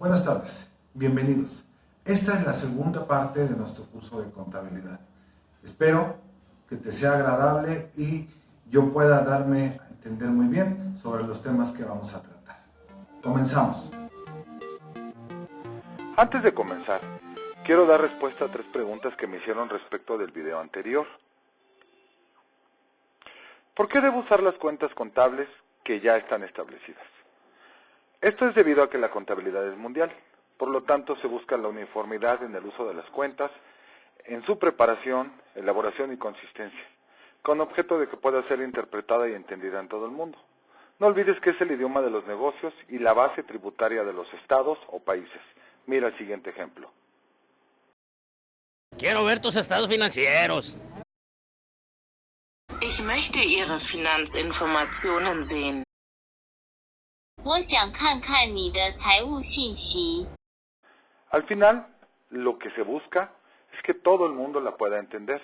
Buenas tardes, bienvenidos. Esta es la segunda parte de nuestro curso de contabilidad. Espero que te sea agradable y yo pueda darme a entender muy bien sobre los temas que vamos a tratar. Comenzamos. Antes de comenzar, quiero dar respuesta a 3 preguntas que me hicieron respecto del video anterior. ¿Por qué debo usar las cuentas contables que ya están establecidas? Esto es debido a que la contabilidad es mundial, por lo tanto se busca la uniformidad en el uso de las cuentas, en su preparación, elaboración y consistencia, con objeto de que pueda ser interpretada y entendida en todo el mundo. No olvides que es el idioma de los negocios y la base tributaria de los estados o países. Mira el siguiente ejemplo. Quiero ver tus estados financieros. Ich möchte Ihre Finanzinformationen sehen. 我想看看你的财务信息。 Al final, lo que se busca es que todo el mundo la pueda entender.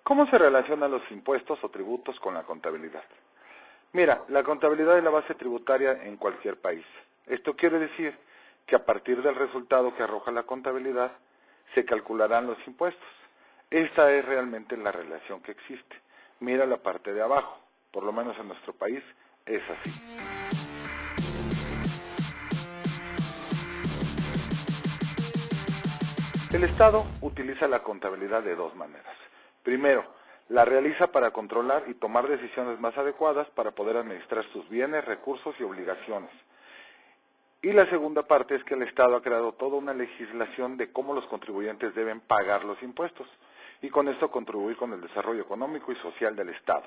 ¿Cómo se relacionan los impuestos o tributos con la contabilidad? Mira, la contabilidad es la base tributaria en cualquier país. Esto quiere decir que a partir del resultado que arroja la contabilidad, se calcularán los impuestos. Esta es realmente la relación que existe. Mira la parte de abajo, por lo menos en nuestro país es así. El Estado utiliza la contabilidad de 2 maneras. Primero, la realiza para controlar y tomar decisiones más adecuadas para poder administrar sus bienes, recursos y obligaciones. Y la segunda parte es que el Estado ha creado toda una legislación de cómo los contribuyentes deben pagar los impuestos y con esto contribuir con el desarrollo económico y social del Estado.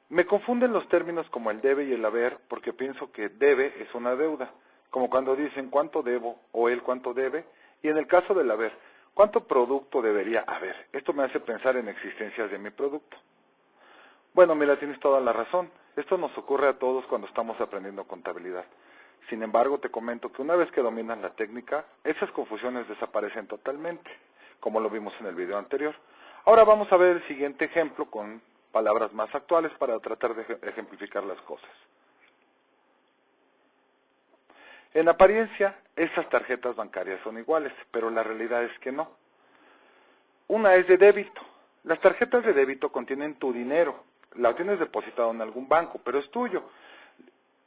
Me confunden los términos como el debe y el haber porque pienso que debe es una deuda, como cuando dicen cuánto debo o él cuánto debe, y en el caso del haber, cuánto producto debería haber. Esto me hace pensar en existencias de mi producto. Bueno, mira, tienes toda la razón. Esto nos ocurre a todos cuando estamos aprendiendo contabilidad. Sin embargo, te comento que una vez que dominas la técnica, esas confusiones desaparecen totalmente, como lo vimos en el video anterior. Ahora vamos a ver el siguiente ejemplo con palabras más actuales para tratar de ejemplificar las cosas. En apariencia, estas tarjetas bancarias son iguales, pero la realidad es que no. Una es de débito. Las tarjetas de débito contienen tu dinero. La tienes depositado en algún banco, pero es tuyo.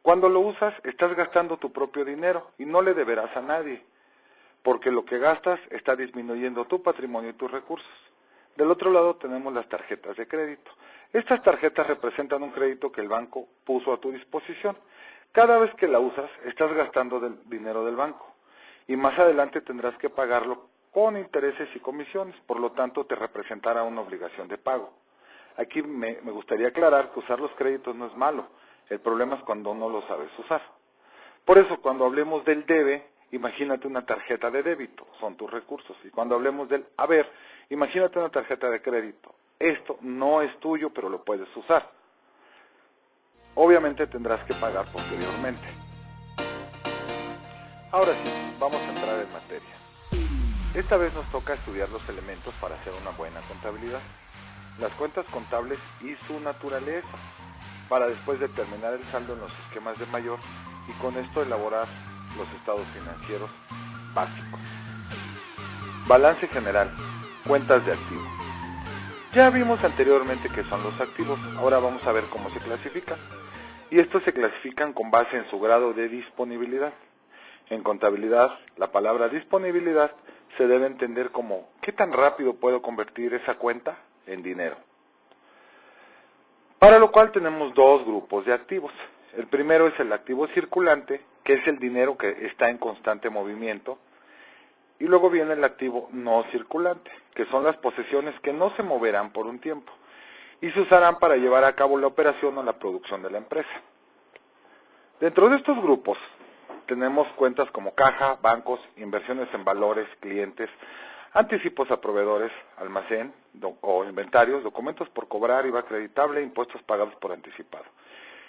Cuando lo usas, estás gastando tu propio dinero y no le deberás a nadie, porque lo que gastas está disminuyendo tu patrimonio y tus recursos. Del otro lado tenemos las tarjetas de crédito. Estas tarjetas representan un crédito que el banco puso a tu disposición. Cada vez que la usas, estás gastando del dinero del banco y más adelante tendrás que pagarlo con intereses y comisiones, por lo tanto te representará una obligación de pago. Aquí me gustaría aclarar que usar los créditos no es malo, el problema es cuando no lo sabes usar. Por eso, cuando hablemos del debe, imagínate una tarjeta de débito, son tus recursos, y cuando hablemos del haber, imagínate una tarjeta de crédito. Esto no es tuyo, pero lo puedes usar. Obviamente tendrás que pagar posteriormente. Ahora sí, vamos a entrar en materia. Esta vez nos toca estudiar los elementos para hacer una buena contabilidad, las cuentas contables y su naturaleza, para después determinar el saldo en los esquemas de mayor y con esto elaborar los estados financieros básicos. Balance general, cuentas de activos. Ya vimos anteriormente qué son los activos, ahora vamos a ver cómo se clasifican. Y estos se clasifican con base en su grado de disponibilidad. En contabilidad, la palabra disponibilidad se debe entender como ¿qué tan rápido puedo convertir esa cuenta en dinero? Para lo cual tenemos 2 grupos de activos. El primero es el activo circulante, que es el dinero que está en constante movimiento, y luego viene el activo no circulante, que son las posesiones que no se moverán por un tiempo y se usarán para llevar a cabo la operación o la producción de la empresa. Dentro de estos grupos tenemos cuentas como caja, bancos, inversiones en valores, clientes, anticipos a proveedores, almacén o inventarios, documentos por cobrar, IVA acreditable, impuestos pagados por anticipado.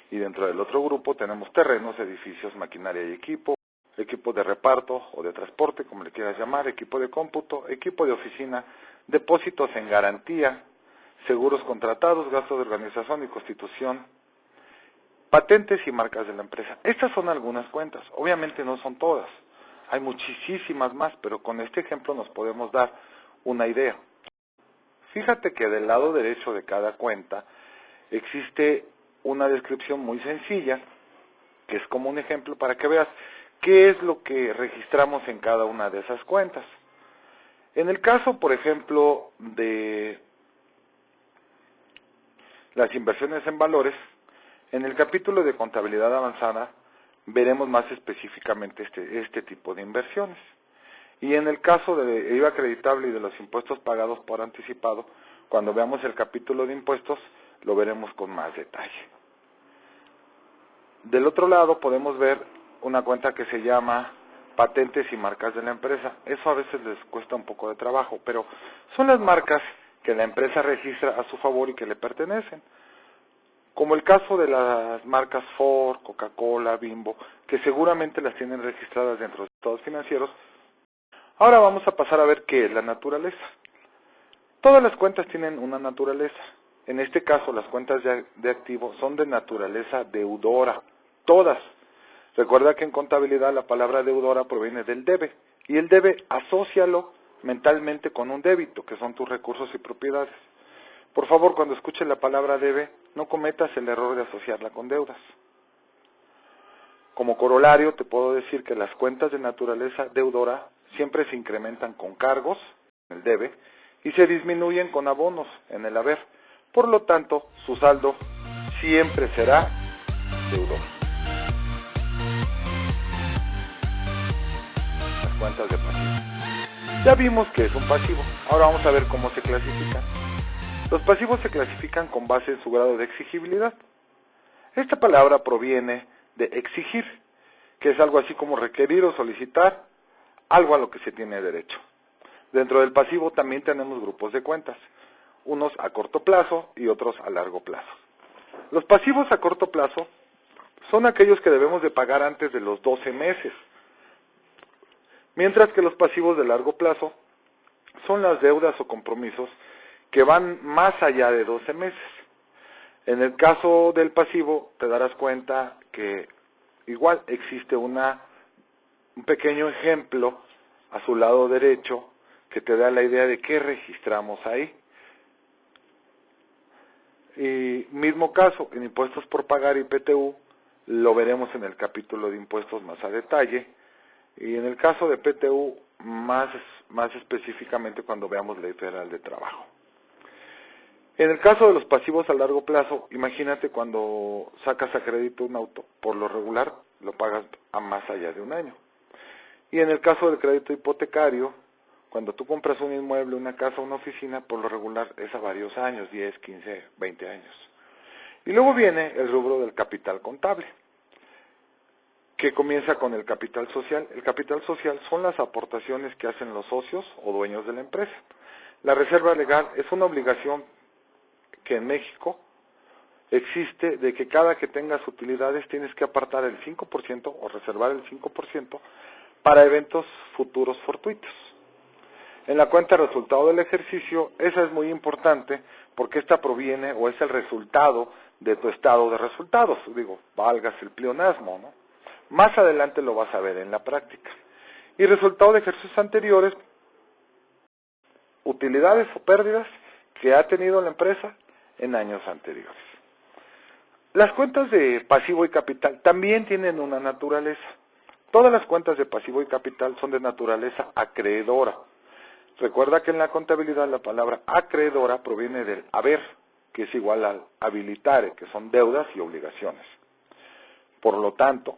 Y dentro del otro grupo tenemos terrenos, edificios, maquinaria y equipo, equipo de reparto o de transporte, como le quieras llamar, equipo de cómputo, equipo de oficina, depósitos en garantía, seguros contratados, gastos de organización y constitución, Patentes y marcas de la empresa. Estas son algunas cuentas, obviamente no son todas. Hay muchísimas más, pero con este ejemplo nos podemos dar una idea. Fíjate que del lado derecho de cada cuenta existe una descripción muy sencilla, que es como un ejemplo para que veas qué es lo que registramos en cada una de esas cuentas. En el caso, por ejemplo, de las inversiones en valores, en el capítulo de contabilidad avanzada veremos más específicamente este tipo de inversiones. Y en el caso de IVA acreditable y de los impuestos pagados por anticipado, cuando veamos el capítulo de impuestos, lo veremos con más detalle. Del otro lado podemos ver una cuenta que se llama patentes y marcas de la empresa. Eso a veces les cuesta un poco de trabajo, pero son las marcas que la empresa registra a su favor y que le pertenecen. Como el caso de las marcas Ford, Coca-Cola, Bimbo, que seguramente las tienen registradas dentro de estados financieros. Ahora vamos a pasar a ver qué es la naturaleza. Todas las cuentas tienen una naturaleza. En este caso, las cuentas de activo son de naturaleza deudora. Todas. Recuerda que en contabilidad la palabra deudora proviene del debe. Y el debe, asócialo mentalmente con un débito, que son tus recursos y propiedades. Por favor, cuando escuches la palabra debe, no cometas el error de asociarla con deudas. Como corolario, te puedo decir que las cuentas de naturaleza deudora siempre se incrementan con cargos, en el debe, y se disminuyen con abonos, en el haber. Por lo tanto, su saldo siempre será deudor. Las cuentas de pasivo. Ya vimos que es un pasivo. Ahora vamos a ver cómo se clasifican. Los pasivos se clasifican con base en su grado de exigibilidad. Esta palabra proviene de exigir, que es algo así como requerir o solicitar algo a lo que se tiene derecho. Dentro del pasivo también tenemos grupos de cuentas, unos a corto plazo y otros a largo plazo. Los pasivos a corto plazo son aquellos que debemos de pagar antes de los 12 meses, mientras que los pasivos de largo plazo son las deudas o compromisos que van más allá de 12 meses. En el caso del pasivo te darás cuenta que igual existe un pequeño ejemplo a su lado derecho que te da la idea de qué registramos ahí. Y mismo caso, en impuestos por pagar y PTU, lo veremos en el capítulo de impuestos más a detalle, y en el caso de PTU más específicamente cuando veamos Ley Federal de Trabajo. En el caso de los pasivos a largo plazo, imagínate cuando sacas a crédito un auto, por lo regular lo pagas a más allá de un año. Y en el caso del crédito hipotecario, cuando tú compras un inmueble, una casa, una oficina, por lo regular es a varios años, 10, 15, 20 años. Y luego viene el rubro del capital contable, que comienza con el capital social. El capital social son las aportaciones que hacen los socios o dueños de la empresa. La reserva legal es una obligación que en México existe de que cada que tengas utilidades tienes que apartar el 5% o reservar el 5% para eventos futuros fortuitos. En la cuenta de resultado del ejercicio, esa es muy importante porque esta proviene o es el resultado de tu estado de resultados. Valgas el pleonasmo, ¿no? Más adelante lo vas a ver en la práctica. Y resultado de ejercicios anteriores, utilidades o pérdidas que ha tenido la empresa en años anteriores. Las cuentas de pasivo y capital también tienen una naturaleza. Todas las cuentas de pasivo y capital son de naturaleza acreedora. Recuerda que en la contabilidad la palabra acreedora proviene del haber, que es igual al habilitare, que son deudas y obligaciones. Por lo tanto,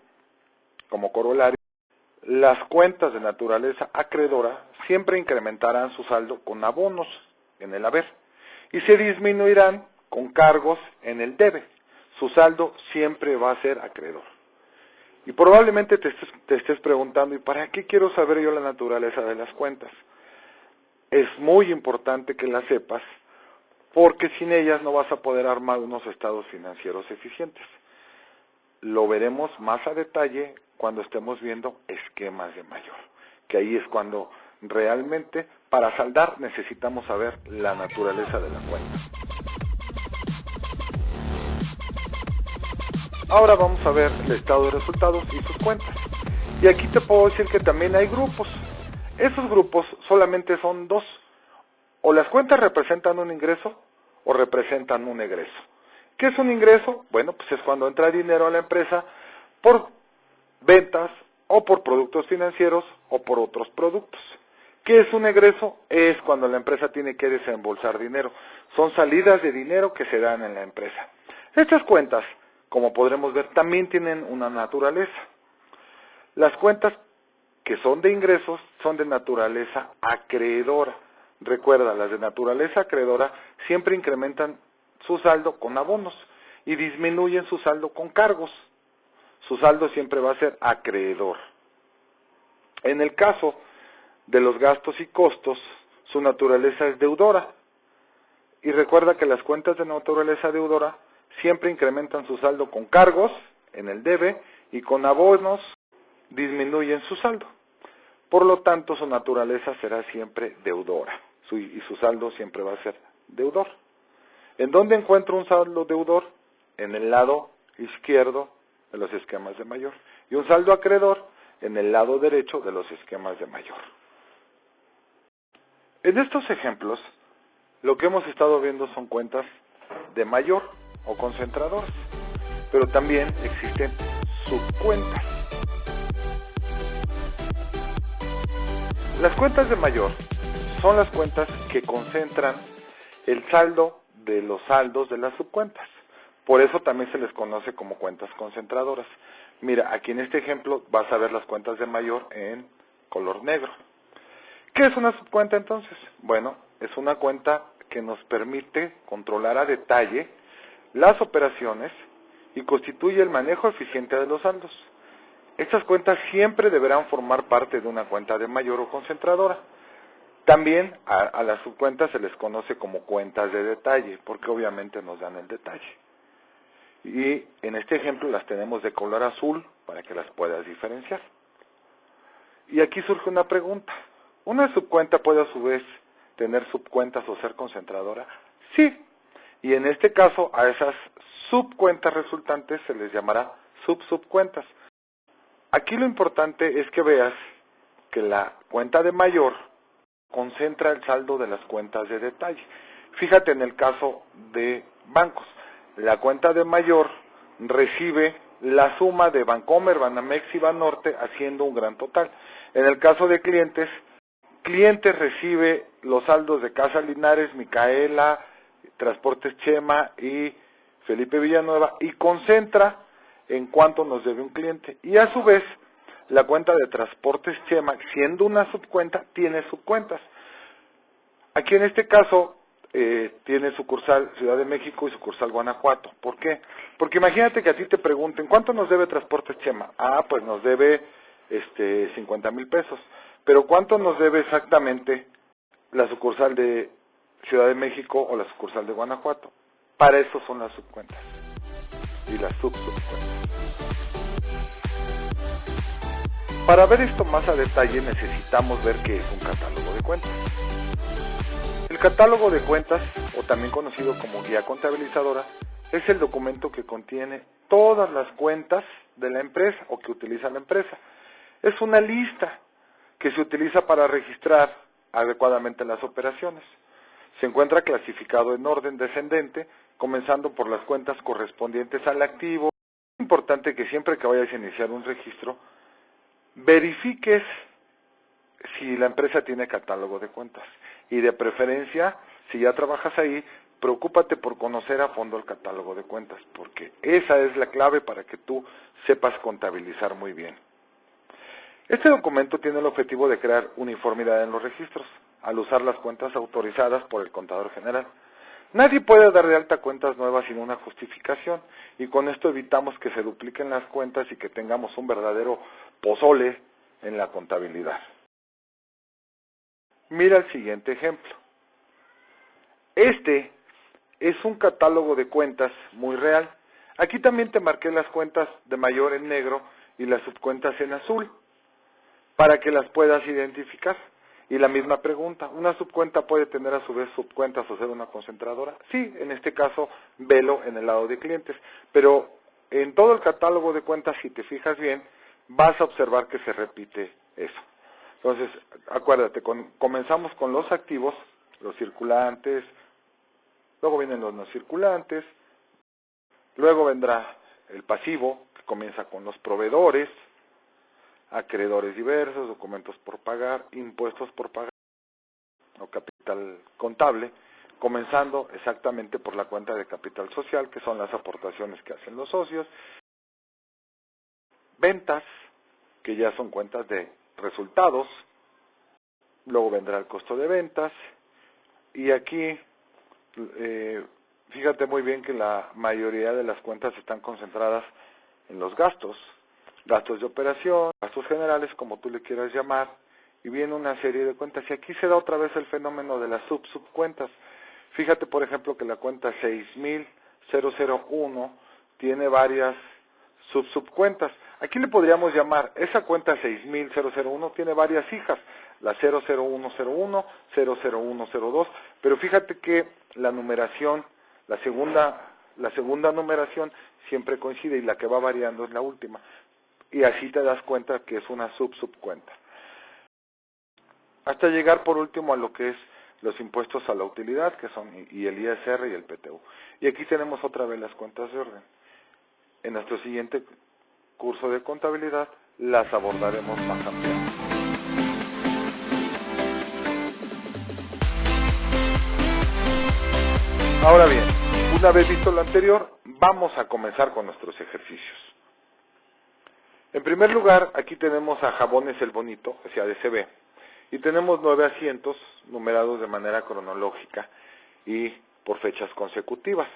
como corolario, las cuentas de naturaleza acreedora siempre incrementarán su saldo con abonos en el haber y se disminuirán con cargos en el debe. Su saldo siempre va a ser acreedor. Y probablemente te estés preguntando, ¿y para qué quiero saber yo la naturaleza de las cuentas? Es muy importante que las sepas, porque sin ellas no vas a poder armar unos estados financieros eficientes. Lo veremos más a detalle cuando estemos viendo esquemas de mayor, que ahí es cuando realmente para saldar necesitamos saber la naturaleza de la cuenta. Ahora vamos a ver el estado de resultados y sus cuentas. Y aquí te puedo decir que también hay grupos. Esos grupos solamente son dos. O las cuentas representan un ingreso o representan un egreso. ¿Qué es un ingreso? Bueno, pues es cuando entra dinero a la empresa por ventas o por productos financieros o por otros productos. ¿Qué es un egreso? Es cuando la empresa tiene que desembolsar dinero. Son salidas de dinero que se dan en la empresa. Estas cuentas, como podremos ver, también tienen una naturaleza. Las cuentas que son de ingresos son de naturaleza acreedora. Recuerda, las de naturaleza acreedora siempre incrementan su saldo con abonos y disminuyen su saldo con cargos. Su saldo siempre va a ser acreedor. En el caso de los gastos y costos, su naturaleza es deudora. Y recuerda que las cuentas de naturaleza deudora siempre incrementan su saldo con cargos en el debe y con abonos disminuyen su saldo. Por lo tanto, su naturaleza será siempre deudora y su saldo siempre va a ser deudor. ¿En dónde encuentro un saldo deudor? En el lado izquierdo de los esquemas de mayor. Y un saldo acreedor en el lado derecho de los esquemas de mayor. En estos ejemplos, lo que hemos estado viendo son cuentas de mayor o concentradoras, pero también existen subcuentas. Las cuentas de mayor son las cuentas que concentran el saldo de los saldos de las subcuentas. Por eso también se les conoce como cuentas concentradoras. Mira, aquí en este ejemplo vas a ver las cuentas de mayor en color negro. ¿Qué es una subcuenta entonces? Bueno, es una cuenta que nos permite controlar a detalle las operaciones y constituye el manejo eficiente de los saldos. Estas cuentas siempre deberán formar parte de una cuenta de mayor o concentradora. También a las subcuentas se les conoce como cuentas de detalle, porque obviamente nos dan el detalle. Y en este ejemplo las tenemos de color azul para que las puedas diferenciar. Y aquí surge una pregunta. ¿Una subcuenta puede a su vez tener subcuentas o ser concentradora? Sí. Y en este caso a esas subcuentas resultantes se les llamará subcuentas. Aquí lo importante es que veas que la cuenta de mayor concentra el saldo de las cuentas de detalle. Fíjate en el caso de bancos. La cuenta de mayor recibe la suma de Bancomer, Banamex y Banorte haciendo un gran total. En el caso de clientes recibe los saldos de Casa Linares, Micaela, Transportes Chema y Felipe Villanueva y concentra en cuánto nos debe un cliente. Y a su vez, la cuenta de Transportes Chema, siendo una subcuenta, tiene subcuentas. Aquí en este caso tiene sucursal Ciudad de México y sucursal Guanajuato. ¿Por qué? Porque imagínate que a ti te pregunten, ¿cuánto nos debe Transportes Chema? Ah, pues nos debe 50,000 pesos. Pero ¿cuánto nos debe exactamente la sucursal de Ciudad de México o la sucursal de Guanajuato? Para eso son las subcuentas y las subcuentas. Para ver esto más a detalle necesitamos ver qué es un catálogo de cuentas. El catálogo de cuentas, o también conocido como guía contabilizadora, es el documento que contiene todas las cuentas de la empresa o que utiliza la empresa. Es una lista que se utiliza para registrar adecuadamente las operaciones. Se encuentra clasificado en orden descendente, comenzando por las cuentas correspondientes al activo. Es importante que siempre que vayas a iniciar un registro, verifiques si la empresa tiene catálogo de cuentas. Y de preferencia, si ya trabajas ahí, preocúpate por conocer a fondo el catálogo de cuentas, porque esa es la clave para que tú sepas contabilizar muy bien. Este documento tiene el objetivo de crear uniformidad en los registros, al usar las cuentas autorizadas por el contador general. Nadie puede dar de alta cuentas nuevas sin una justificación, y con esto evitamos que se dupliquen las cuentas y que tengamos un verdadero pozole en la contabilidad. Mira el siguiente ejemplo. Este es un catálogo de cuentas muy real. Aquí también te marqué las cuentas de mayor en negro y las subcuentas en azul, para que las puedas identificar. Y la misma pregunta, ¿una subcuenta puede tener a su vez subcuentas o ser una concentradora? Sí, en este caso, velo en el lado de clientes. Pero en todo el catálogo de cuentas, si te fijas bien, vas a observar que se repite eso. Entonces, acuérdate, comenzamos con los activos, los circulantes, luego vienen los no circulantes, luego vendrá el pasivo, que comienza con los proveedores, acreedores diversos, documentos por pagar, impuestos por pagar, o capital contable, comenzando exactamente por la cuenta de capital social, que son las aportaciones que hacen los socios, ventas, que ya son cuentas de resultados, luego vendrá el costo de ventas, y aquí, fíjate muy bien que la mayoría de las cuentas están concentradas en los gastos de operación, gastos generales, como tú le quieras llamar, y viene una serie de cuentas, y aquí se da otra vez el fenómeno de las subcuentas. Fíjate, por ejemplo, que la cuenta 6000-001 tiene varias subcuentas. Aquí le podríamos llamar, esa cuenta 6000-001 tiene varias hijas, la 00101, 00102, pero fíjate que la numeración, la segunda numeración siempre coincide y la que va variando es la última. Y así te das cuenta que es una subcuenta. Hasta llegar por último a lo que es los impuestos a la utilidad, que son y el ISR y el PTU. Y aquí tenemos otra vez las cuentas de orden. En nuestro siguiente curso de contabilidad las abordaremos más ampliamente. Ahora bien, una vez visto lo anterior, vamos a comenzar con nuestros ejercicios. En primer lugar, aquí tenemos a Jabones el Bonito, o sea, ADCB, y tenemos 9 asientos numerados de manera cronológica y por fechas consecutivas.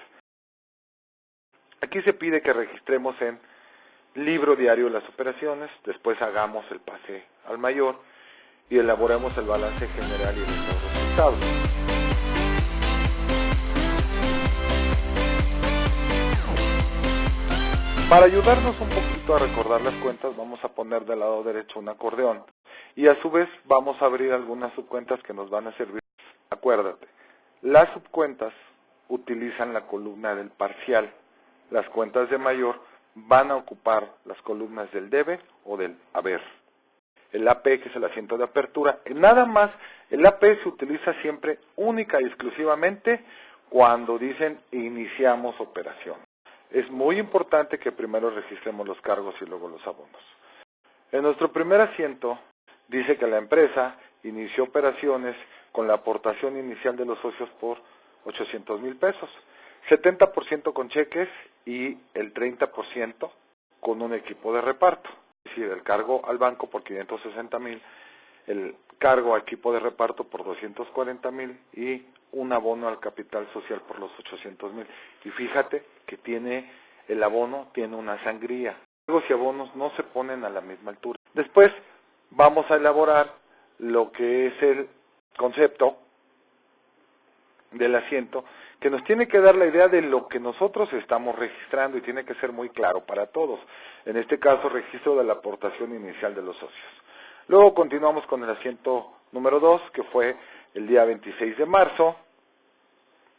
Aquí se pide que registremos en libro diario las operaciones, después hagamos el pase al mayor y elaboremos el balance general y el estado de resultados. Para ayudarnos un poquito a recordar las cuentas, vamos a poner del lado derecho un acordeón y a su vez vamos a abrir algunas subcuentas que nos van a servir. Acuérdate, las subcuentas utilizan la columna del parcial. Las cuentas de mayor van a ocupar las columnas del debe o del haber. El AP, que es el asiento de apertura, nada más, el AP se utiliza siempre única y exclusivamente cuando dicen iniciamos operación. Es muy importante que primero registremos los cargos y luego los abonos. En nuestro primer asiento dice que la empresa inició operaciones con la aportación inicial de los socios por 800,000 pesos, 70% con cheques y el 30% con un equipo de reparto. Es decir, el cargo al banco por 560,000, el cargo a equipo de reparto por 240,000 y un abono al capital social por los 800,000. Y fíjate que el abono tiene una sangría. Cargos y abonos no se ponen a la misma altura. Después vamos a elaborar lo que es el concepto del asiento, que nos tiene que dar la idea de lo que nosotros estamos registrando y tiene que ser muy claro para todos. En este caso, registro de la aportación inicial de los socios. Luego continuamos con el asiento número 2, que fue el día 26 de marzo.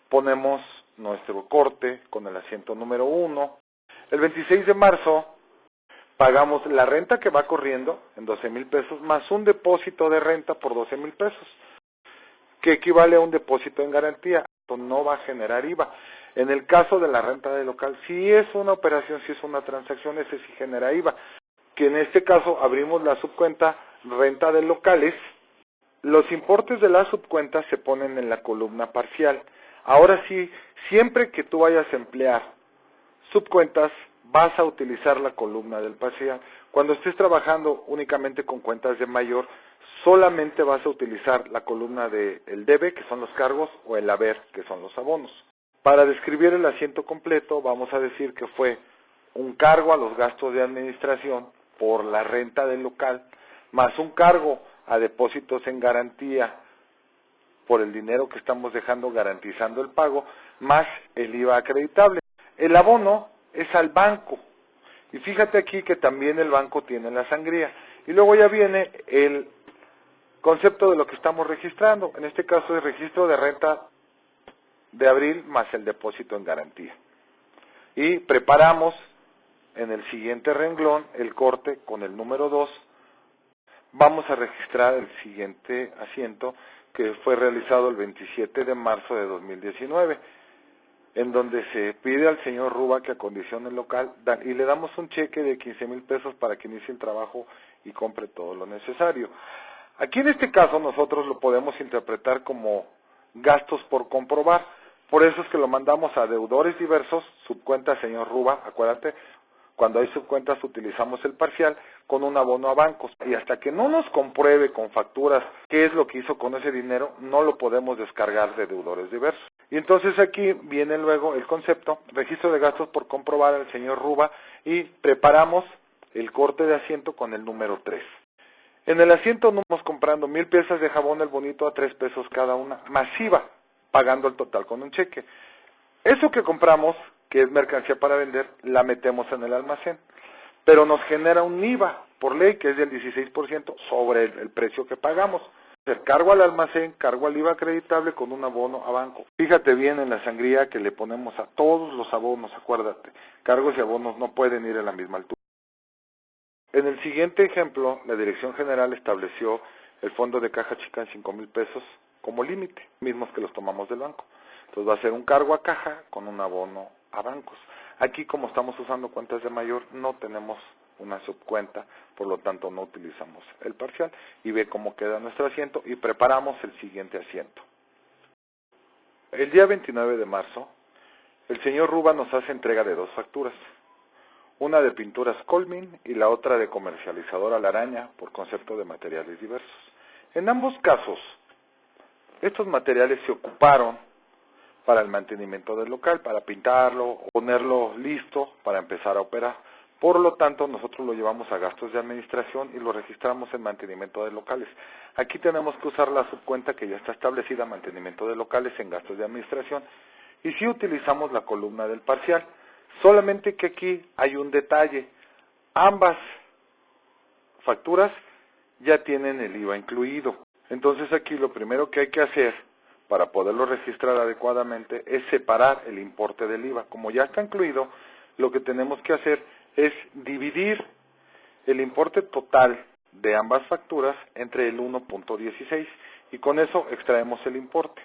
Ponemos nuestro corte con el asiento número 1. El 26 de marzo pagamos la renta que va corriendo en 12,000 pesos más un depósito de renta por 12,000 pesos, que equivale a un depósito en garantía. Esto no va a generar IVA. En el caso de la renta de local, si es una operación, si es una transacción, ese sí genera IVA. Que en este caso abrimos la subcuenta renta de locales. Los importes de la subcuenta se ponen en la columna parcial. Ahora sí, siempre que tú vayas a emplear subcuentas, vas a utilizar la columna del parcial. Cuando estés trabajando únicamente con cuentas de mayor, solamente vas a utilizar la columna del debe, que son los cargos, o el haber, que son los abonos. Para describir el asiento completo, vamos a decir que fue un cargo a los gastos de administración por la renta del local, más un cargo a depósitos en garantía por el dinero que estamos dejando garantizando el pago, más el IVA acreditable. El abono es al banco. Y fíjate aquí que también el banco tiene la sangría. Y luego ya viene el concepto de lo que estamos registrando. En este caso es registro de renta de abril más el depósito en garantía. Y preparamos en el siguiente renglón, el corte con el número 2, vamos a registrar el siguiente asiento que fue realizado el 27 de marzo de 2019, en donde se pide al señor Ruba que acondicione el local y le damos un cheque de 15,000 pesos para que inicie el trabajo y compre todo lo necesario. Aquí en este caso nosotros lo podemos interpretar como gastos por comprobar, por eso es que lo mandamos a deudores diversos, subcuenta señor Ruba, acuérdate, cuando hay subcuentas utilizamos el parcial con un abono a bancos y hasta que no nos compruebe con facturas qué es lo que hizo con ese dinero, no lo podemos descargar de deudores diversos. Y entonces aquí viene luego el concepto, registro de gastos por comprobar al señor Ruba y preparamos el corte de asiento con el número 3. En el asiento nos vamos comprando 1,000 piezas de jabón El Bonito a 3 pesos cada una, masiva, pagando el total con un cheque. Eso que compramos, que es mercancía para vender, la metemos en el almacén, pero nos genera un IVA por ley que es del 16% sobre el precio que pagamos. Cargo al almacén, cargo al IVA acreditable con un abono a banco. Fíjate bien en la sangría que le ponemos a todos los abonos, acuérdate, cargos y abonos no pueden ir a la misma altura. En el siguiente ejemplo, la Dirección General estableció el fondo de caja chica en 5,000 pesos como límite, mismos que los tomamos del banco. Entonces va a ser un cargo a caja con un abono a bancos. Aquí, como estamos usando cuentas de mayor, no tenemos una subcuenta, por lo tanto no utilizamos el parcial. Y ve cómo queda nuestro asiento y preparamos el siguiente asiento. El día 29 de marzo, el señor Ruba nos hace entrega de 2 facturas. Una de pinturas Colmin y la otra de comercializadora La Araña por concepto de materiales diversos. En ambos casos, estos materiales se ocuparon para el mantenimiento del local, para pintarlo, ponerlo listo para empezar a operar. Por lo tanto, nosotros lo llevamos a gastos de administración y lo registramos en mantenimiento de locales. Aquí tenemos que usar la subcuenta que ya está establecida, mantenimiento de locales en gastos de administración, y sí utilizamos la columna del parcial. Solamente que aquí hay un detalle, ambas facturas ya tienen el IVA incluido. Entonces aquí lo primero que hay que hacer para poderlo registrar adecuadamente es separar el importe del IVA. Como ya está incluido, lo que tenemos que hacer es dividir el importe total de ambas facturas entre el 1.16 y con eso extraemos el importe.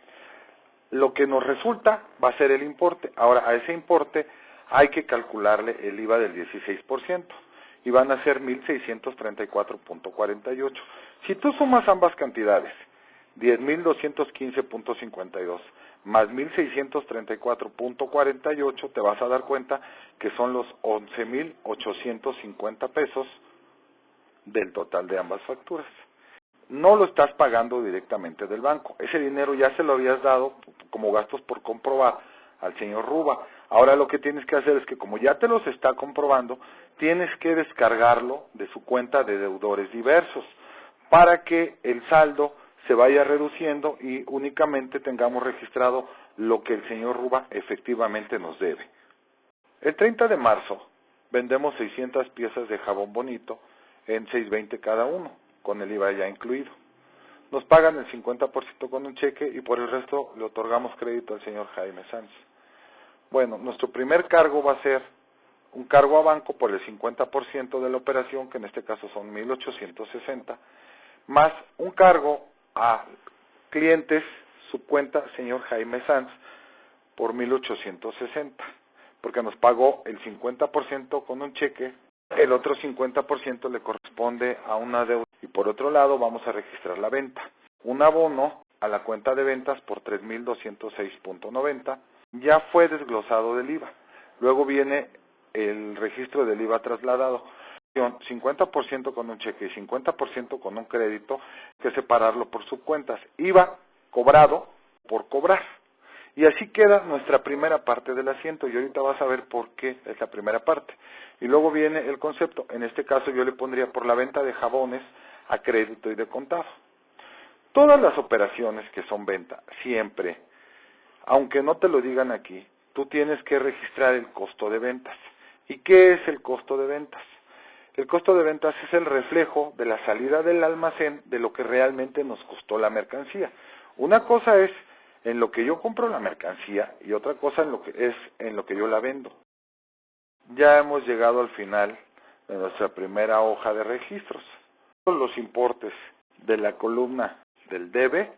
Lo que nos resulta va a ser el importe. Ahora, a ese importe hay que calcularle el IVA del 16% y van a ser 1,634.48. Si tú sumas ambas cantidades, 10,215.52 más 1,634.48, te vas a dar cuenta que son los 11,850 pesos del total de ambas facturas. No lo estás pagando directamente del banco. Ese dinero ya se lo habías dado como gastos por comprobar al señor Ruba. Ahora lo que tienes que hacer es que como ya te los está comprobando, tienes que descargarlo de su cuenta de deudores diversos para que el saldo se vaya reduciendo y únicamente tengamos registrado lo que el señor Ruba efectivamente nos debe. El 30 de marzo vendemos 600 piezas de jabón bonito en 6.20 cada uno, con el IVA ya incluido. Nos pagan el 50% con un cheque y por el resto le otorgamos crédito al señor Jaime Sanz. Bueno, nuestro primer cargo va a ser un cargo a banco por el 50% de la operación, que en este caso son 1,860, más un cargo a clientes, subcuenta señor Jaime Sanz, por 1,860, porque nos pagó el 50% con un cheque, el otro 50% le corresponde a una deuda. Y por otro lado vamos a registrar la venta. Un abono a la cuenta de ventas por 3,206.90 ya fue desglosado del IVA. Luego viene el registro del IVA trasladado. 50% con un cheque y 50% con un crédito, hay que separarlo por subcuentas. IVA cobrado por cobrar. Y así queda nuestra primera parte del asiento, y ahorita vas a ver por qué es la primera parte. Y luego viene el concepto, en este caso yo le pondría por la venta de jabones a crédito y de contado. Todas las operaciones que son venta, siempre, aunque no te lo digan aquí, tú tienes que registrar el costo de ventas. ¿Y qué es el costo de ventas? El costo de ventas es el reflejo de la salida del almacén de lo que realmente nos costó la mercancía. Una cosa es en lo que yo compro la mercancía y otra cosa en lo que yo la vendo. ya hemos llegado al final de nuestra primera hoja de registros. Los importes de la columna del debe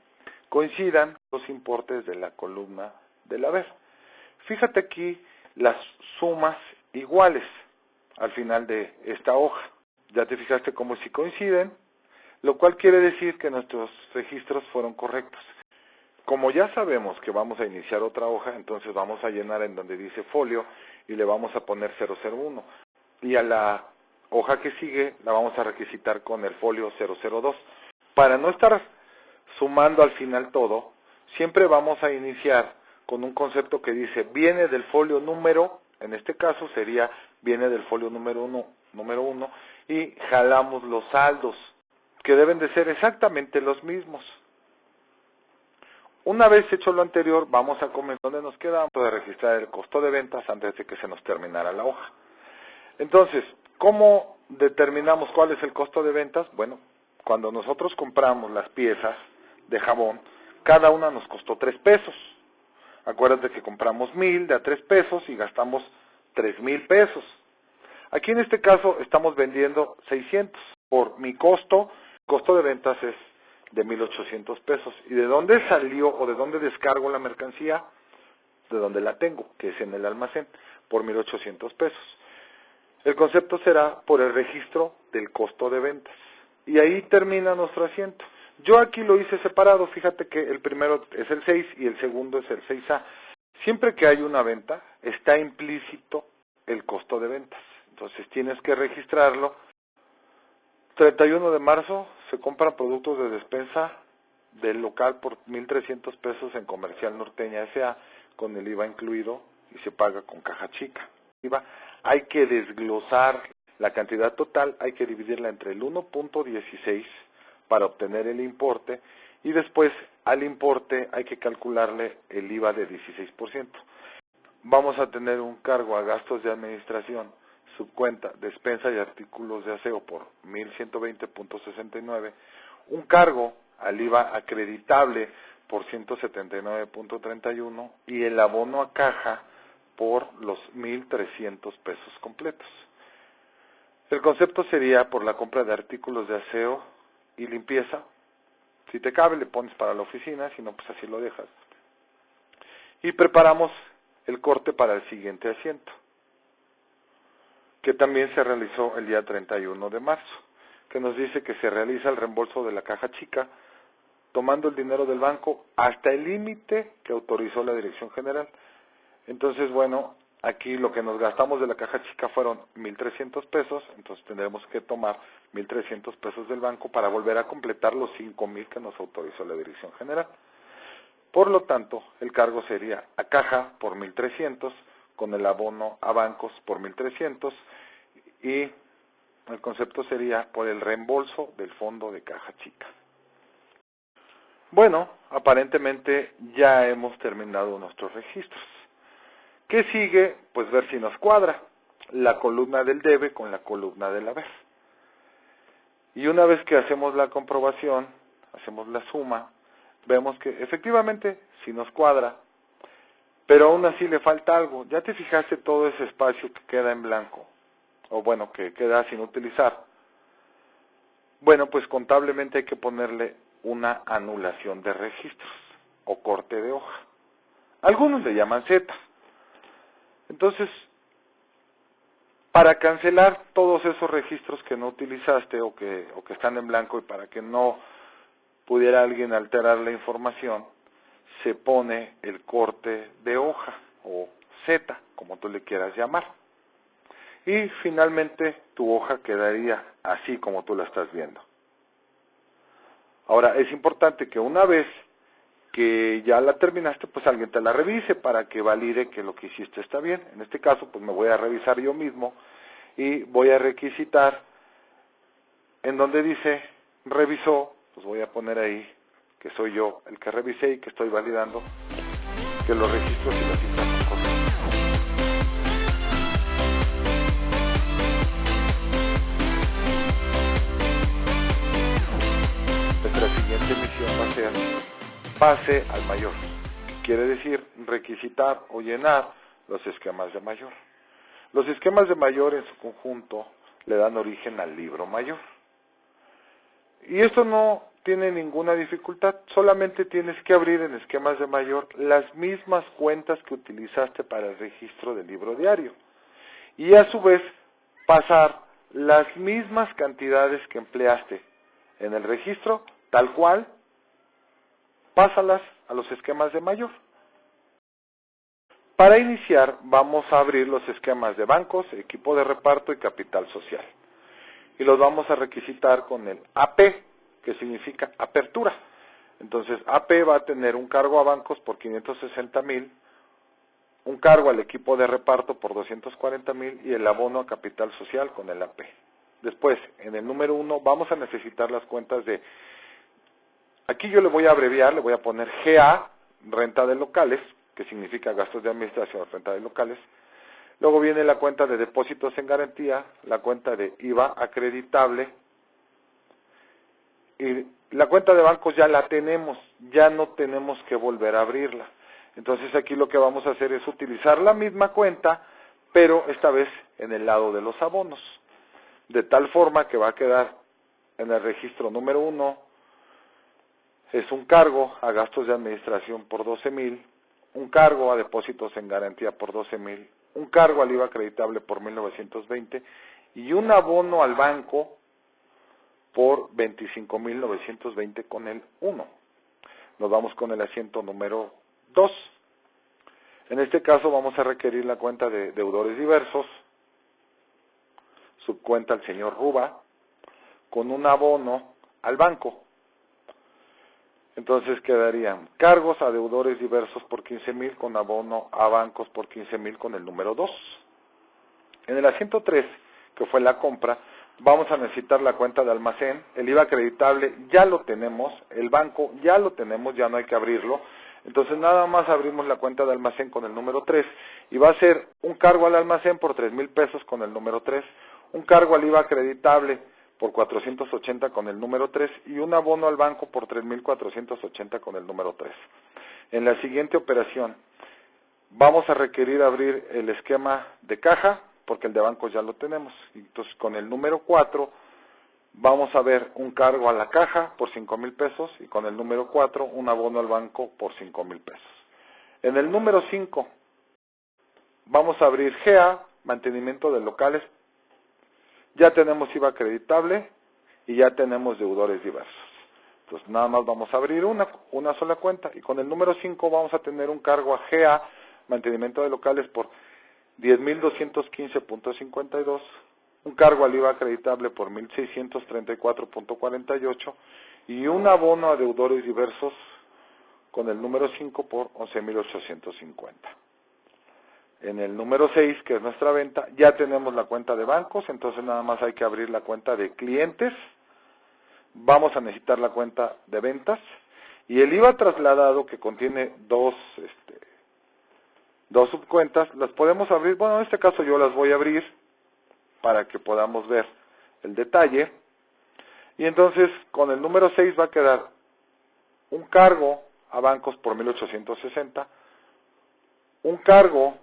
coincidan con los importes de la columna del haber. Fíjate aquí las sumas iguales al final de esta hoja. Ya te fijaste cómo si coinciden, lo cual quiere decir que nuestros registros fueron correctos. Como ya sabemos que vamos a iniciar otra hoja, entonces vamos a llenar en donde dice folio y le vamos a poner 001. Y a la hoja que sigue la vamos a requisitar con el folio 002. Para no estar sumando al final todo, siempre vamos a iniciar con un concepto que dice viene del folio número, en este caso sería viene del folio número 1 y jalamos los saldos, que deben de ser exactamente los mismos. Una vez hecho lo anterior, vamos a comenzar donde nos quedamos de registrar el costo de ventas antes de que se nos terminara la hoja. Entonces, ¿cómo determinamos cuál es el costo de ventas? Bueno, cuando nosotros compramos las piezas de jabón, cada una nos costó 3 pesos. Acuérdate que compramos 1000 de a 3 pesos y gastamos 3000 pesos. Aquí en este caso estamos vendiendo 600. Por mi costo de ventas es de 1800 pesos. ¿Y de dónde salió o de dónde descargo la mercancía? De donde la tengo, que es en el almacén, por 1800 pesos. El concepto será por el registro del costo de ventas. Y ahí termina nuestro asiento. Yo aquí lo hice separado, fíjate que el primero es el 6 y el segundo es el 6A. Siempre que hay una venta, está implícito el costo de ventas. Entonces tienes que registrarlo. 31 de marzo se compran productos de despensa del local por 1,300 pesos en Comercial Norteña S.A. con el IVA incluido y se paga con caja chica. Hay que desglosar la cantidad total, hay que dividirla entre el 1.16 para obtener el importe y después al importe hay que calcularle el IVA de 16%. Vamos a tener un cargo a gastos de administración, subcuenta, despensa y artículos de aseo por 1,120.69, un cargo al IVA acreditable por 179.31 y el abono a caja por los 1,300 pesos completos. El concepto sería por la compra de artículos de aseo y limpieza. Si te cabe le pones para la oficina, si no pues así lo dejas. Y preparamos el corte para el siguiente asiento, que también se realizó el día 31 de marzo, que nos dice que se realiza el reembolso de la caja chica, tomando el dinero del banco hasta el límite que autorizó la Dirección General. Entonces, bueno, aquí lo que nos gastamos de la caja chica fueron 1,300 pesos, entonces tendremos que tomar 1,300 pesos del banco para volver a completar los 5,000 que nos autorizó la Dirección General. Por lo tanto, el cargo sería a caja por 1,300, con el abono a bancos por 1,300 y el concepto sería por el reembolso del fondo de caja chica. Bueno, aparentemente ya hemos terminado nuestros registros. ¿Qué sigue? Pues ver si nos cuadra la columna del debe con la columna del haber. Y una vez que hacemos la comprobación, hacemos la suma, vemos que efectivamente sí nos cuadra, pero aún así le falta algo. ¿Ya te fijaste todo ese espacio que queda en blanco? O bueno, que queda sin utilizar. Bueno, pues contablemente hay que ponerle una anulación de registros o corte de hoja. Algunos le llaman Z. Entonces, para cancelar todos esos registros que no utilizaste o que están en blanco y para que no pudiera alguien alterar la información, se pone el corte de hoja o Z, como tú le quieras llamar. Y finalmente tu hoja quedaría así como tú la estás viendo. Ahora, es importante que una vez que ya la terminaste, pues alguien te la revise para que valide que lo que hiciste está bien. En este caso, pues me voy a revisar yo mismo y voy a requisitar en donde dice revisó, pues voy a poner ahí que soy yo el que revisé y que estoy validando que los registros y las cifras son correctos. Nuestra siguiente misión va a ser pase al mayor, que quiere decir requisitar o llenar los esquemas de mayor. Los esquemas de mayor en su conjunto le dan origen al libro mayor. Y esto no tiene ninguna dificultad, solamente tienes que abrir en esquemas de mayor las mismas cuentas que utilizaste para el registro del libro diario. Y a su vez pasar las mismas cantidades que empleaste en el registro, tal cual, pásalas a los esquemas de mayor. Para iniciar, vamos a abrir los esquemas de bancos, equipo de reparto y capital social. Y los vamos a requisitar con el AP, que significa apertura. Entonces, AP va a tener un cargo a bancos por 560,000, un cargo al equipo de reparto por 240,000 y el abono a capital social con el AP. Después, en el número 1, vamos a necesitar las cuentas de... Aquí yo le voy a abreviar, le voy a poner GA, renta de locales, que significa gastos de administración, renta de locales. Luego viene la cuenta de depósitos en garantía, la cuenta de IVA acreditable, y la cuenta de bancos ya la tenemos, ya no tenemos que volver a abrirla. Entonces aquí lo que vamos a hacer es utilizar la misma cuenta, pero esta vez en el lado de los abonos, de tal forma que va a quedar en el registro número 1, es un cargo a gastos de administración por 12,000, un cargo a depósitos en garantía por 12,000, un cargo al IVA acreditable por 1,920 y un abono al banco por 25,920 con el 1. Nos vamos con el asiento número 2. En este caso vamos a requerir la cuenta de deudores diversos, subcuenta al señor Ruba, con un abono al banco. Entonces quedarían cargos a deudores diversos por 15,000 con abono a bancos por 15,000 con el número 2. En el asiento 3, que fue la compra, vamos a necesitar la cuenta de almacén, el IVA acreditable ya lo tenemos, el banco ya lo tenemos, ya no hay que abrirlo. Entonces nada más abrimos la cuenta de almacén con el número 3 y va a ser un cargo al almacén por 3,000 pesos con el número 3, un cargo al IVA acreditable por 480 con el número 3 y un abono al banco por 3,480 con el número 3. En la siguiente operación vamos a requerir abrir el esquema de caja porque el de banco ya lo tenemos. Entonces con el número 4 vamos a ver un cargo a la caja por 5,000 pesos y con el número 4 un abono al banco por 5,000 pesos. En el número 5 vamos a abrir GA, mantenimiento de locales. Ya tenemos IVA acreditable y ya tenemos deudores diversos. Entonces nada más vamos a abrir una sola cuenta y con el número 5 vamos a tener un cargo a GA, mantenimiento de locales por 10,215.52, un cargo al IVA acreditable por 1,634.48 y un abono a deudores diversos con el número 5 por 11,850. En el número 6, que es nuestra venta, ya tenemos la cuenta de bancos, entonces nada más hay que abrir la cuenta de clientes. Vamos a necesitar la cuenta de ventas y el IVA trasladado que contiene dos subcuentas, las podemos abrir. Bueno, en este caso yo las voy a abrir para que podamos ver el detalle. Y entonces con el número 6 va a quedar un cargo a bancos por 1,860, un cargo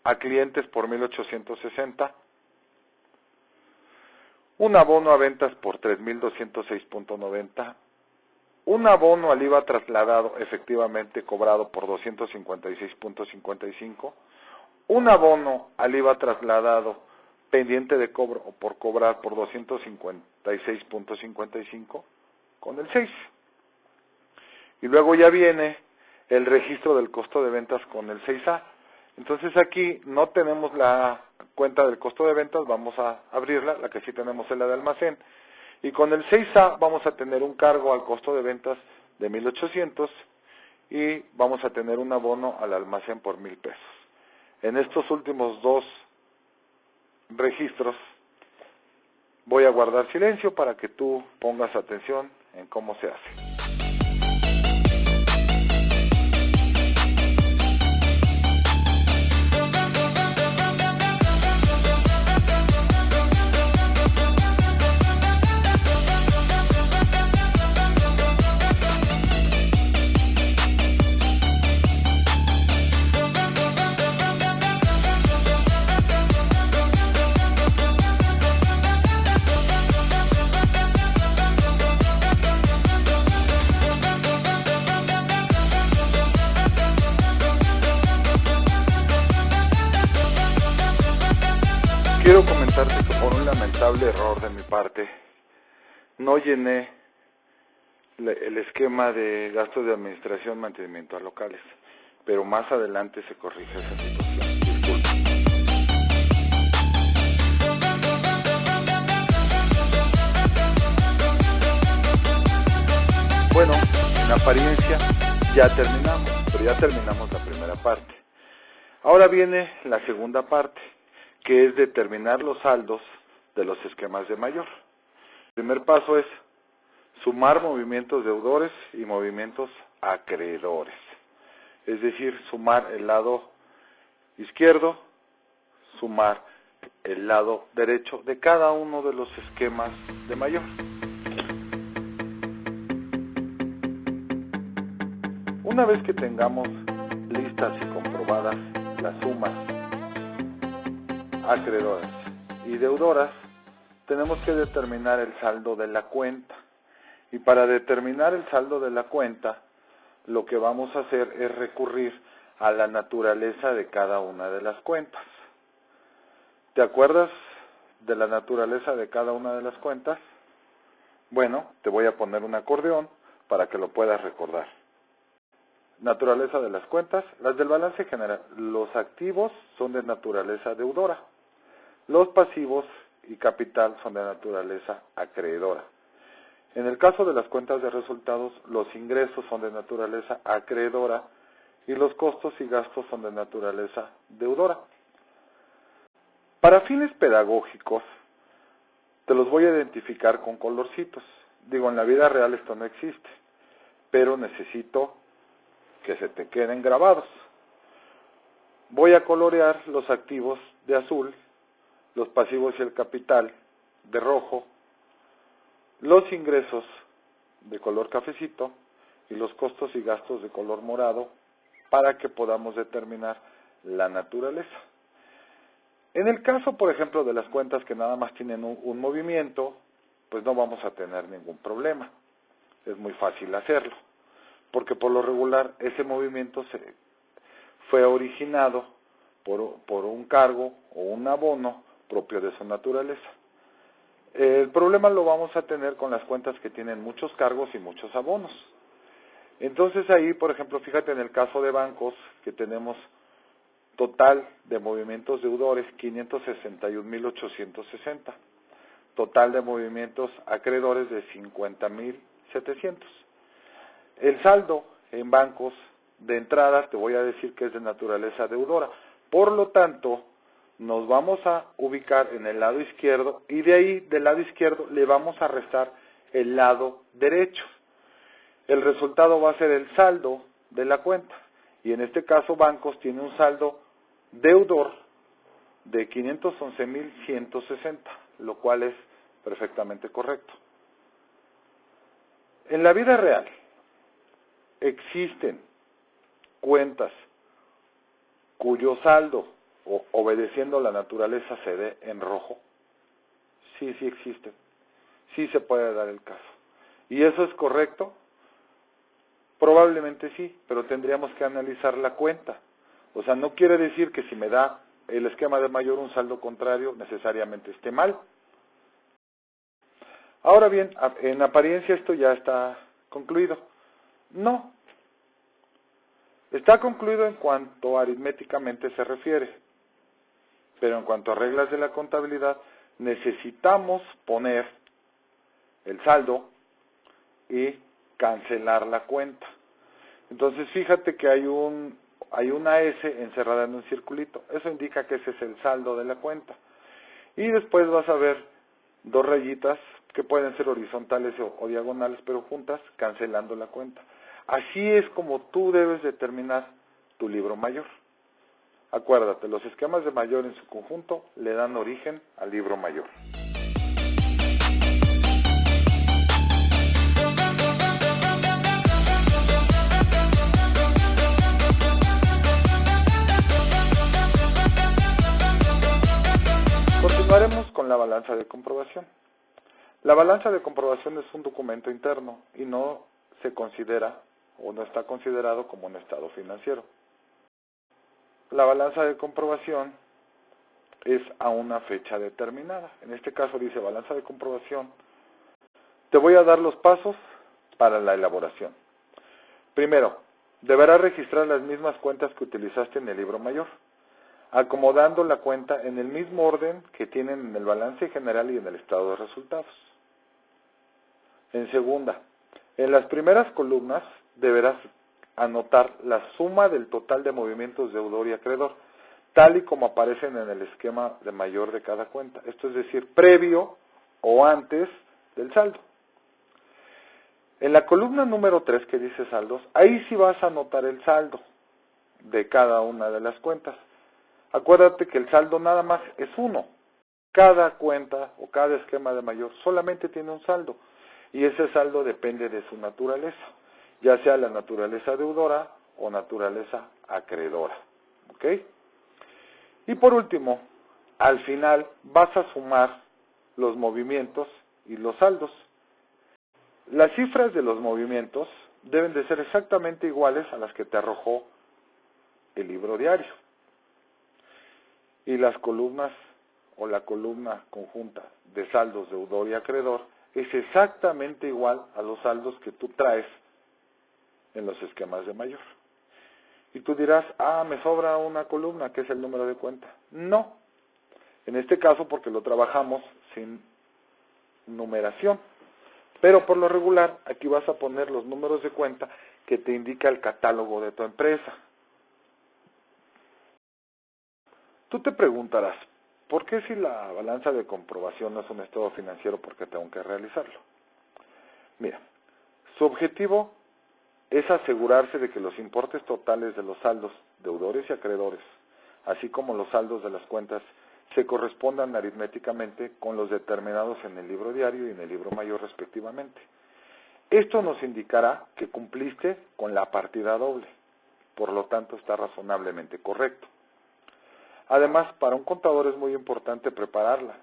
a clientes por 1,860, un abono a ventas por 3,206.90, un abono al IVA trasladado efectivamente cobrado por 256.55, un abono al IVA trasladado pendiente de cobro o por cobrar por 256.55 con el 6. Y luego ya viene el registro del costo de ventas con el 6A. Entonces aquí no tenemos la cuenta del costo de ventas, vamos a abrirla, la que sí tenemos es la de almacén. Y con el 6A vamos a tener un cargo al costo de ventas de 1,800 y vamos a tener un abono al almacén por 1,000 pesos. En estos últimos dos registros voy a guardar silencio para que tú pongas atención en cómo se hace. quiero comentarte que por un lamentable error de mi parte, no llené el esquema de gastos de administración y mantenimiento a locales, pero más adelante se corrige esa situación. Disculpa. Bueno, en apariencia ya terminamos, pero ya terminamos la primera parte. Ahora viene la segunda parte, que es determinar los saldos de los esquemas de mayor. El primer paso es sumar movimientos deudores y movimientos acreedores. Es decir, sumar el lado izquierdo, sumar el lado derecho de cada uno de los esquemas de mayor. Una vez que tengamos listas y comprobadas las sumas acreedoras y deudoras, tenemos que determinar el saldo de la cuenta. Y para determinar el saldo de la cuenta, lo que vamos a hacer es recurrir a la naturaleza de cada una de las cuentas. ¿Te acuerdas de la naturaleza de cada una de las cuentas? Bueno, te voy a poner un acordeón para que lo puedas recordar. Naturaleza de las cuentas, las del balance general. Los activos son de naturaleza deudora. Los pasivos y capital son de naturaleza acreedora. En el caso de las cuentas de resultados, los ingresos son de naturaleza acreedora y los costos y gastos son de naturaleza deudora. Para fines pedagógicos, te los voy a identificar con colorcitos. Digo, en la vida real esto no existe, pero necesito que se te queden grabados. Voy a colorear los activos de azul, los pasivos y el capital de rojo, los ingresos de color cafecito y los costos y gastos de color morado para que podamos determinar la naturaleza. En el caso, por ejemplo, de las cuentas que nada más tienen un movimiento, pues no vamos a tener ningún problema. Es muy fácil hacerlo, porque por lo regular ese movimiento fue originado por un cargo o un abono propio de su naturaleza. El problema lo vamos a tener con las cuentas que tienen muchos cargos y muchos abonos. Entonces ahí, por ejemplo, fíjate en el caso de bancos, que tenemos total de movimientos deudores 561.860, total de movimientos acreedores de 50.700. El saldo en bancos de entrada te voy a decir que es de naturaleza deudora. Por lo tanto, nos vamos a ubicar en el lado izquierdo y de ahí, del lado izquierdo, le vamos a restar el lado derecho. El resultado va a ser el saldo de la cuenta. Y en este caso, bancos tiene un saldo deudor de 511.160, lo cual es perfectamente correcto. En la vida real, existen cuentas cuyo saldo, obedeciendo la naturaleza, se dé en rojo. Sí existen. Sí se puede dar el caso. ¿Y eso es correcto? Probablemente sí, pero tendríamos que analizar la cuenta. O sea, no quiere decir que si me da el esquema de mayor un saldo contrario, necesariamente esté mal. Ahora bien, en apariencia esto ya está concluido. No. Está concluido en cuanto aritméticamente se refiere. Pero en cuanto a reglas de la contabilidad, necesitamos poner el saldo y cancelar la cuenta. Entonces fíjate que hay una S encerrada en un circulito. Eso indica que ese es el saldo de la cuenta. Y después vas a ver dos rayitas que pueden ser horizontales o diagonales, pero juntas, cancelando la cuenta. Así es como tú debes determinar tu libro mayor. Acuérdate, los esquemas de mayor en su conjunto le dan origen al libro mayor. Continuaremos con la balanza de comprobación. La balanza de comprobación es un documento interno y no se considera o no está considerado como un estado financiero. La balanza de comprobación es a una fecha determinada. En este caso dice balanza de comprobación. Te voy a dar los pasos para la elaboración. Primero, deberás registrar las mismas cuentas que utilizaste en el libro mayor, acomodando la cuenta en el mismo orden que tienen en el balance general y en el estado de resultados. En segunda, en las primeras columnas deberás anotar la suma del total de movimientos deudor y acreedor, tal y como aparecen en el esquema de mayor de cada cuenta. Esto es decir, previo o antes del saldo. En la columna número 3 que dice saldos, ahí sí vas a anotar el saldo de cada una de las cuentas. Acuérdate que el saldo nada más es uno. Cada cuenta o cada esquema de mayor solamente tiene un saldo y ese saldo depende de su naturaleza, ya sea la naturaleza deudora o naturaleza acreedora. ¿Ok? Y por último, al final vas a sumar los movimientos y los saldos. Las cifras de los movimientos deben de ser exactamente iguales a las que te arrojó el libro diario. Y las columnas o la columna conjunta de saldos deudor y acreedor es exactamente igual a los saldos que tú traes en los esquemas de mayor. Y tú dirás, me sobra una columna, que es el número de cuenta. No, en este caso porque lo trabajamos sin numeración. Pero por lo regular, aquí vas a poner los números de cuenta que te indica el catálogo de tu empresa. Tú te preguntarás, ¿por qué si la balanza de comprobación no es un estado financiero, por qué tengo que realizarlo? Mira, su objetivo es asegurarse de que los importes totales de los saldos, deudores y acreedores, así como los saldos de las cuentas, se correspondan aritméticamente con los determinados en el libro diario y en el libro mayor respectivamente. Esto nos indicará que cumpliste con la partida doble, por lo tanto está razonablemente correcto. Además, para un contador es muy importante prepararla,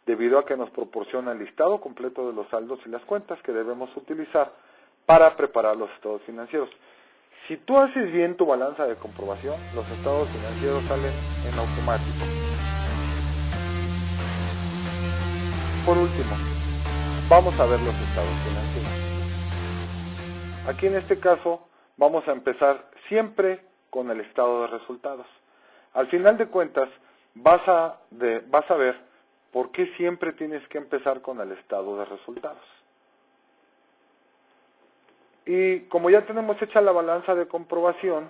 debido a que nos proporciona el listado completo de los saldos y las cuentas que debemos utilizar para preparar los estados financieros. Si tú haces bien tu balanza de comprobación, los estados financieros salen en automático. Por último, vamos a ver los estados financieros. Aquí en este caso vamos a empezar siempre con el estado de resultados. Al final de cuentas vas a ver por qué siempre tienes que empezar con el estado de resultados. Y como ya tenemos hecha la balanza de comprobación,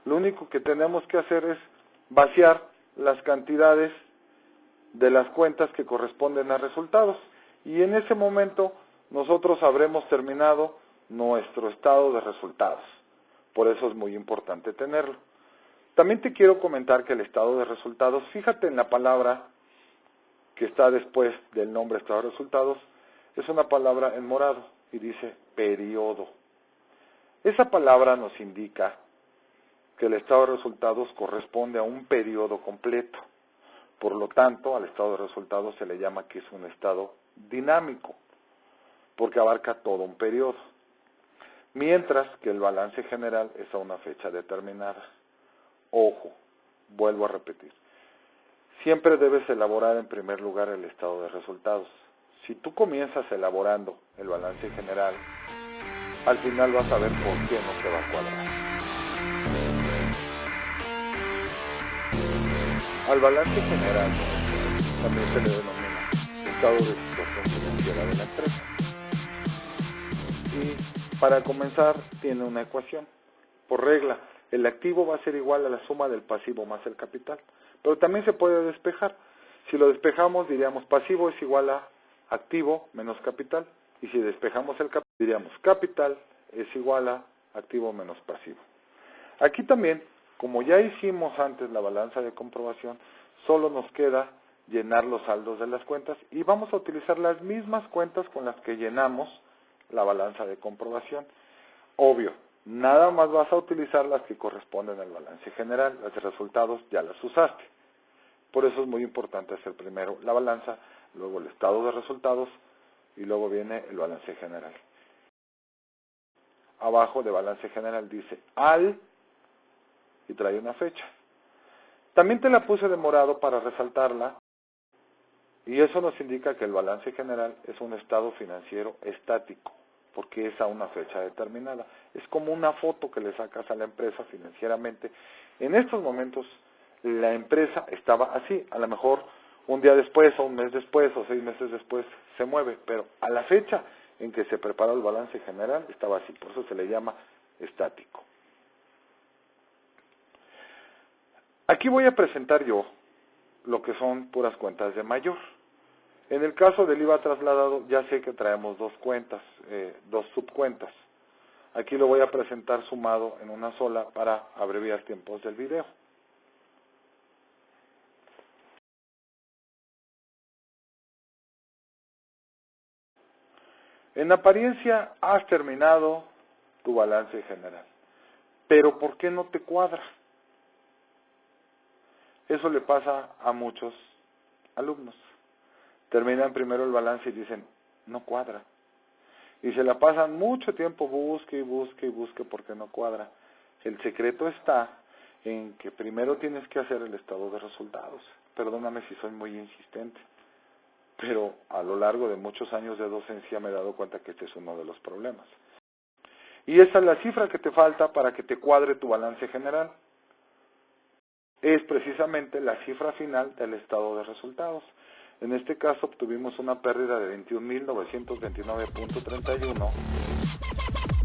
lo único que tenemos que hacer es vaciar las cantidades de las cuentas que corresponden a resultados. Y en ese momento nosotros habremos terminado nuestro estado de resultados. Por eso es muy importante tenerlo. También te quiero comentar que el estado de resultados, fíjate en la palabra que está después del nombre estado de resultados, es una palabra en morado y dice periodo. Esa palabra nos indica que el estado de resultados corresponde a un periodo completo. Por lo tanto, al estado de resultados se le llama que es un estado dinámico, porque abarca todo un periodo. Mientras que el balance general es a una fecha determinada. Ojo, vuelvo a repetir. Siempre debes elaborar en primer lugar el estado de resultados. Si tú comienzas elaborando el balance general, al final vas a ver por qué no te va a cuadrar. Al balance general también se le denomina estado de situación financiera de la empresa. Y para comenzar tiene una ecuación. Por regla, el activo va a ser igual a la suma del pasivo más el capital. Pero también se puede despejar. Si lo despejamos diríamos pasivo es igual a activo menos capital. Y si despejamos el capital diríamos capital es igual a activo menos pasivo. Aquí también, como ya hicimos antes la balanza de comprobación, solo nos queda llenar los saldos de las cuentas y vamos a utilizar las mismas cuentas con las que llenamos la balanza de comprobación. Obvio, nada más vas a utilizar las que corresponden al balance general, las de resultados ya las usaste. Por eso es muy importante hacer primero la balanza, luego el estado de resultados y luego viene el balance general. Abajo de balance general dice al y trae una fecha. También te la puse de morado para resaltarla, y eso nos indica que el balance general es un estado financiero estático, porque es a una fecha determinada. Es como una foto que le sacas a la empresa financieramente. En estos momentos, la empresa estaba así, a lo mejor un día después, o un mes después, o 6 meses después se mueve, pero a la fecha en que se preparó el balance general estaba así, por eso se le llama estático. Aquí voy a presentar yo lo que son puras cuentas de mayor. En el caso del IVA trasladado, ya sé que traemos dos cuentas, dos subcuentas. Aquí lo voy a presentar sumado en una sola para abreviar tiempos del video. En apariencia has terminado tu balance general, pero ¿por qué no te cuadra? Eso le pasa a muchos alumnos. Terminan primero el balance y dicen, no cuadra. Y se la pasan mucho tiempo, busque y busque y busque porque no cuadra. El secreto está en que primero tienes que hacer el estado de resultados. Perdóname si soy muy insistente, pero a lo largo de muchos años de docencia me he dado cuenta que este es uno de los problemas. Y esa es la cifra que te falta para que te cuadre tu balance general. Es precisamente la cifra final del estado de resultados. En este caso obtuvimos una pérdida de 21.929.31